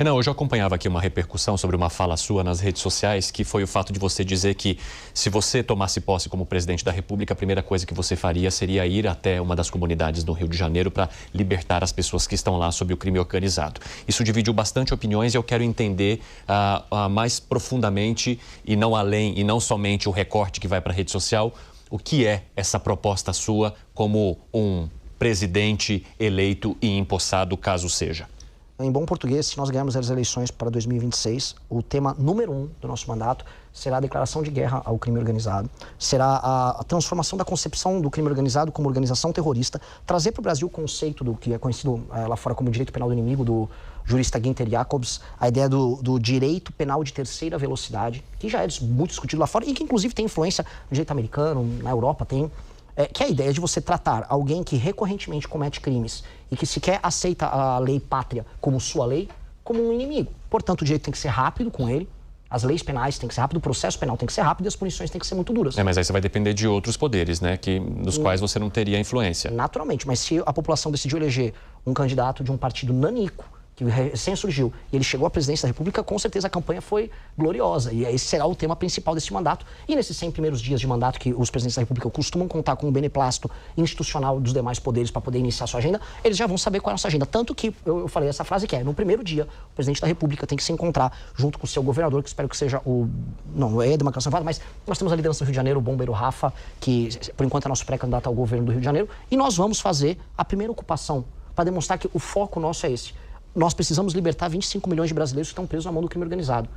Renan, hoje eu acompanhava aqui uma repercussão sobre uma fala sua nas redes sociais, que foi o fato de você dizer que se você tomasse posse como presidente da República, a primeira coisa que você faria seria ir até uma das comunidades do Rio de Janeiro para libertar as pessoas que estão lá sob o crime organizado. Isso dividiu bastante opiniões e eu quero entender mais profundamente e não além, e não somente o recorte que vai para a rede social, o que é essa proposta sua como um presidente eleito e empossado, caso seja. Em bom português, se nós ganharmos as eleições para 2026, o tema número 1 do nosso mandato será a declaração de guerra ao crime organizado, será a transformação da concepção do crime organizado como organização terrorista, trazer para o Brasil o conceito do que é conhecido lá fora como direito penal do inimigo, do jurista Guinter Jacobs, a ideia do direito penal de terceira velocidade, que já é muito discutido lá fora e que inclusive tem influência no direito americano, na Europa tem... que é a ideia de você tratar alguém que recorrentemente comete crimes e que sequer aceita a lei pátria como sua lei, como um inimigo. Portanto, o direito tem que ser rápido com ele, as leis penais têm que ser rápido, o processo penal tem que ser rápido e as punições têm que ser muito duras. Mas aí você vai depender de outros poderes, né, nos quais você não teria influência. Naturalmente, mas se a população decidiu eleger um candidato de um partido nanico, que recém surgiu, e ele chegou à presidência da República, com certeza a campanha foi gloriosa. E esse será o tema principal desse mandato. E nesses 100 primeiros dias de mandato, que os presidentes da República costumam contar com o beneplácito institucional dos demais poderes para poder iniciar a sua agenda, eles já vão saber qual é a nossa agenda. Tanto que eu falei essa frase que é, no primeiro dia, o presidente da República tem que se encontrar junto com o seu governador, que espero que seja o... Não é a demarcação, mas nós temos a liderança do Rio de Janeiro, o bombeiro Rafa, que por enquanto é nosso pré-candidato ao governo do Rio de Janeiro, e nós vamos fazer a primeira ocupação para demonstrar que o foco nosso é esse. Nós precisamos libertar 25 milhões de brasileiros que estão presos na mão do crime organizado.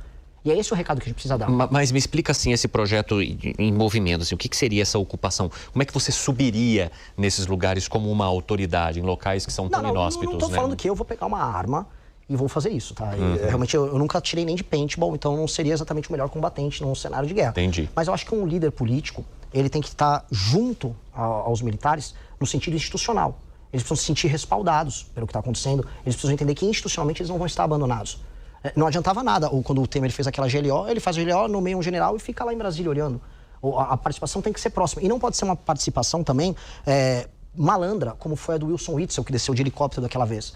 E é esse o recado que a gente precisa dar. Mas me explica, assim, esse projeto em movimento, assim, o que seria essa ocupação? Como é que você subiria nesses lugares como uma autoridade, em locais que são tão inóspitos? Não estou falando que eu vou pegar uma arma e vou fazer isso, tá? Realmente, eu nunca tirei nem de paintball, então não seria exatamente o melhor combatente num cenário de guerra. Entendi. Mas eu acho que um líder político, ele tem que estar junto aos militares no sentido institucional. Eles precisam se sentir respaldados pelo que está acontecendo. Eles precisam entender que institucionalmente eles não vão estar abandonados. Não adiantava nada. Ou quando o Temer fez aquela GLO, ele faz a GLO, nomeia um general e fica lá em Brasília olhando. A participação tem que ser próxima. E não pode ser uma participação também malandra, como foi a do Wilson Witzel, que desceu de helicóptero daquela vez.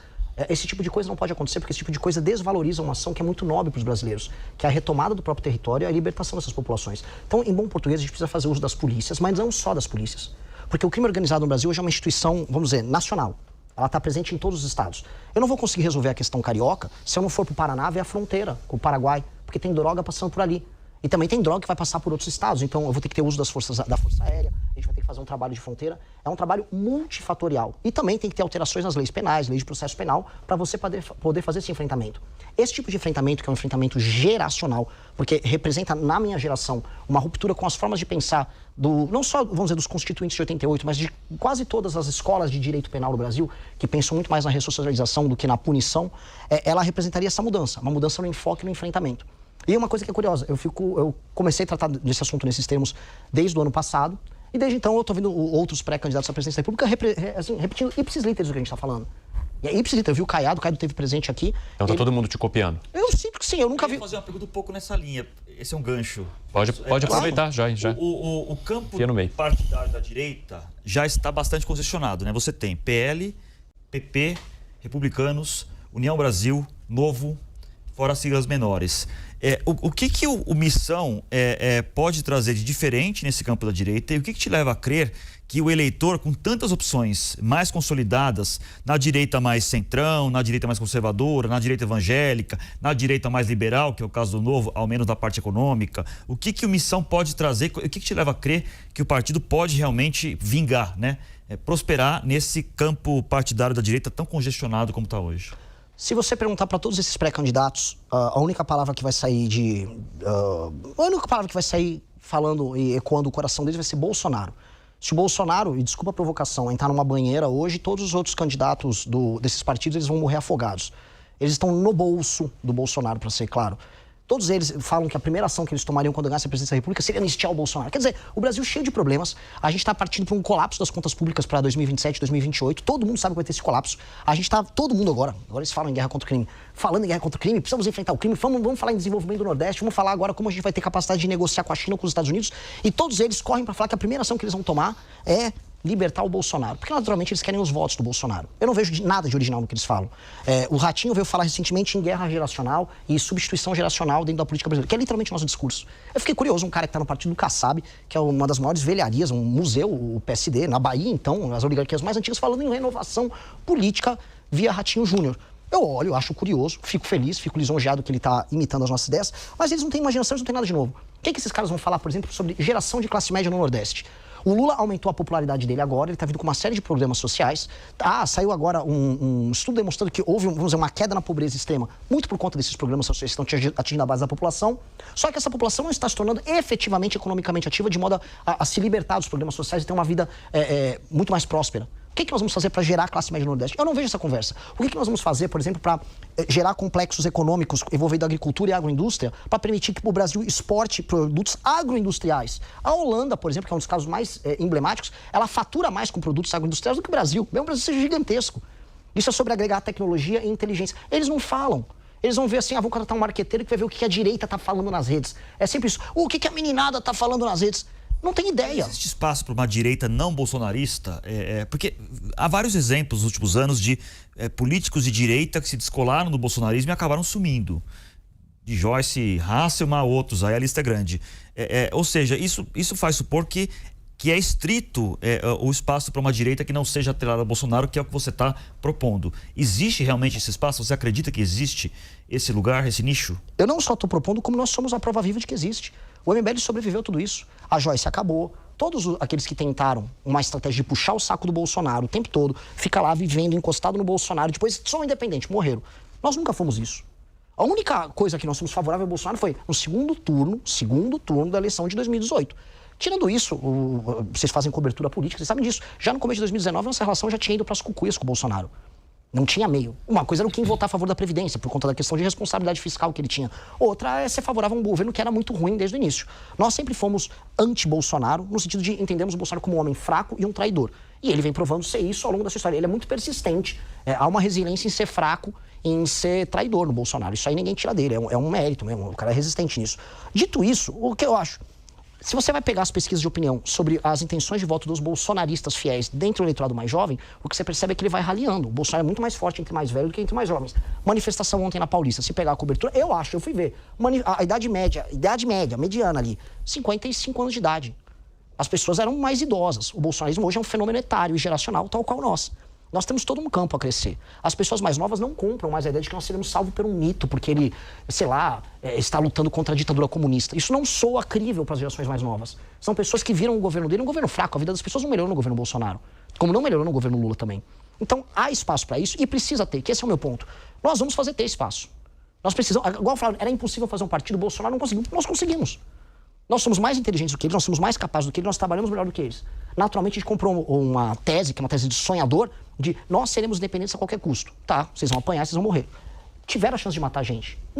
Esse tipo de coisa não pode acontecer, porque esse tipo de coisa desvaloriza uma ação que é muito nobre para os brasileiros, que é a retomada do próprio território e a libertação dessas populações. Então, em bom português, a gente precisa fazer uso das polícias, mas não só das polícias. Porque o crime organizado no Brasil hoje é uma instituição, vamos dizer, nacional. Ela está presente em todos os estados. Eu não vou conseguir resolver a questão carioca se eu não for para o Paraná ver a fronteira com o Paraguai, porque tem droga passando por ali. E também tem droga que vai passar por outros estados. Então, eu vou ter que ter uso da Força Aérea, a gente vai ter que fazer um trabalho de fronteira. É um trabalho multifatorial. E também tem que ter alterações nas leis penais, leis de processo penal, para você poder fazer esse enfrentamento. Esse tipo de enfrentamento, que é um enfrentamento geracional, porque representa, na minha geração, uma ruptura com as formas de pensar não só, vamos dizer, dos constituintes de 88, mas de quase todas as escolas de direito penal no Brasil, que pensam muito mais na ressocialização do que na punição, ela representaria essa mudança, uma mudança no enfoque e no enfrentamento. E uma coisa que é curiosa, eu comecei a tratar desse assunto nesses termos desde o ano passado, e desde então eu estou vendo outros pré-candidatos à presidência da República assim, repetindo ipsis literis do que a gente está falando. E é ipsis literis, eu vi o Caiado teve presente aqui. Então tá todo mundo te copiando? Eu sinto que sim, eu nunca vi... Eu vou fazer uma pergunta um pouco nessa linha, esse é um gancho. Pode aproveitar, já. O campo partidário da direita já está bastante congestionado, né? Você tem PL, PP, Republicanos, União Brasil, Novo, fora as siglas menores. O que o Missão pode trazer de diferente nesse campo da direita e o que te leva a crer que o eleitor, com tantas opções mais consolidadas, na direita mais centrão, na direita mais conservadora, na direita evangélica, na direita mais liberal, que é o caso do Novo, ao menos da parte econômica, o que o Missão pode trazer, o que te leva a crer que o partido pode realmente vingar, né? Prosperar nesse campo partidário da direita tão congestionado como está hoje? Se você perguntar para todos esses pré-candidatos, a única palavra que vai sair a única palavra que vai sair falando e ecoando o coração deles vai ser Bolsonaro. Se o Bolsonaro, e desculpa a provocação, entrar numa banheira hoje, todos os outros candidatos desses partidos eles vão morrer afogados. Eles estão no bolso do Bolsonaro, para ser claro. Todos eles falam que a primeira ação que eles tomariam quando ganhasse a presidência da República seria anistiar o Bolsonaro. Quer dizer, o Brasil cheio de problemas, a gente está partindo para um colapso das contas públicas para 2027, 2028, todo mundo sabe que vai ter esse colapso. A gente está, todo mundo agora eles falam em guerra contra o crime. Falando em guerra contra o crime, precisamos enfrentar o crime, vamos falar em desenvolvimento do Nordeste, vamos falar agora como a gente vai ter capacidade de negociar com a China, com os Estados Unidos, e todos eles correm para falar que a primeira ação que eles vão tomar é libertar o Bolsonaro. Porque, naturalmente, eles querem os votos do Bolsonaro. Eu não vejo nada de original no que eles falam. O Ratinho veio falar recentemente em guerra geracional e substituição geracional dentro da política brasileira, que é literalmente o nosso discurso. Eu fiquei curioso, um cara que está no partido do Kassab, que é uma das maiores velharias, um museu, o PSD, na Bahia, então, as oligarquias mais antigas, falando em renovação política via Ratinho Júnior. Eu olho, acho curioso, fico feliz, fico lisonjeado que ele está imitando as nossas ideias, mas eles não têm imaginação, eles não têm nada de novo. O que esses caras vão falar, por exemplo, sobre geração de classe média no Nordeste? O Lula aumentou a popularidade dele agora, ele está vindo com uma série de programas sociais. Saiu agora um estudo demonstrando que houve, vamos dizer, uma queda na pobreza extrema, muito por conta desses programas sociais que estão atingindo a base da população. Só que essa população não está se tornando efetivamente economicamente ativa, de modo a se libertar dos programas sociais e ter uma vida muito mais próspera. O que nós vamos fazer para gerar a classe média no Nordeste? Eu não vejo essa conversa. O que nós vamos fazer, por exemplo, para gerar complexos econômicos envolvendo agricultura e agroindústria, para permitir que o Brasil exporte produtos agroindustriais? A Holanda, por exemplo, que é um dos casos mais emblemáticos, ela fatura mais com produtos agroindustriais do que o Brasil. Mesmo o Brasil seja gigantesco. Isso é sobre agregar tecnologia e inteligência. Eles não falam. Eles vão ver assim, vou contratar um marqueteiro que vai ver o que a direita está falando nas redes. É sempre isso. O que a meninada está falando nas redes? Não tem ideia. Existe espaço para uma direita não bolsonarista? Porque há vários exemplos nos últimos anos de políticos de direita que se descolaram do bolsonarismo e acabaram sumindo. De Joyce Hasselmann a outros, aí a lista é grande. Ou seja, isso faz supor que é estrito o espaço para uma direita que não seja atrelada a Bolsonaro, que é o que você está propondo. Existe realmente esse espaço? Você acredita que existe esse lugar, esse nicho? Eu não só estou propondo, como nós somos a prova viva de que existe. O MBL sobreviveu tudo isso. A Joyce acabou. Todos aqueles que tentaram uma estratégia de puxar o saco do Bolsonaro o tempo todo, fica lá vivendo, encostado no Bolsonaro, depois são independentes, morreram. Nós nunca fomos isso. A única coisa que nós fomos favorável ao Bolsonaro foi no segundo turno da eleição de 2018. Tirando isso, vocês fazem cobertura política, vocês sabem disso. Já no começo de 2019, nossa relação já tinha ido para as cucuias com o Bolsonaro. Não tinha meio. Uma coisa era o quem votar a favor da Previdência, por conta da questão de responsabilidade fiscal que ele tinha. Outra é ser favorável a um governo que era muito ruim desde o início. Nós sempre fomos anti-Bolsonaro, no sentido de entendermos o Bolsonaro como um homem fraco e um traidor. E ele vem provando ser isso ao longo da sua história. Ele é muito persistente. Há uma resiliência em ser fraco, em ser traidor no Bolsonaro. Isso aí ninguém tira dele. É um mérito mesmo. O cara é resistente nisso. Dito isso, o que eu acho? Se você vai pegar as pesquisas de opinião sobre as intenções de voto dos bolsonaristas fiéis dentro do eleitorado mais jovem, o que você percebe é que ele vai raliando. O Bolsonaro é muito mais forte entre mais velhos do que entre mais jovens. Manifestação ontem na Paulista, se pegar a cobertura, eu fui ver. A idade média, mediana ali, 55 anos de idade. As pessoas eram mais idosas. O bolsonarismo hoje é um fenômeno etário e geracional, tal qual nós. Nós temos todo um campo a crescer. As pessoas mais novas não compram mais a ideia de que nós seremos salvos por um mito, porque ele, está lutando contra a ditadura comunista. Isso não soa crível para as gerações mais novas. São pessoas que viram o governo dele um governo fraco. A vida das pessoas não melhorou no governo Bolsonaro, como não melhorou no governo Lula também. Então, há espaço para isso e precisa ter, que esse é o meu ponto. Nós vamos ter espaço. Nós precisamos, igual eu falava, era impossível fazer um partido, Bolsonaro não conseguiu. Nós conseguimos. Nós somos mais inteligentes do que eles, nós somos mais capazes do que eles, nós trabalhamos melhor do que eles. Naturalmente, a gente comprou uma tese, que é uma tese de sonhador, de nós seremos independentes a qualquer custo. Tá, vocês vão apanhar, vocês vão morrer. Tiveram a chance de matar a gente.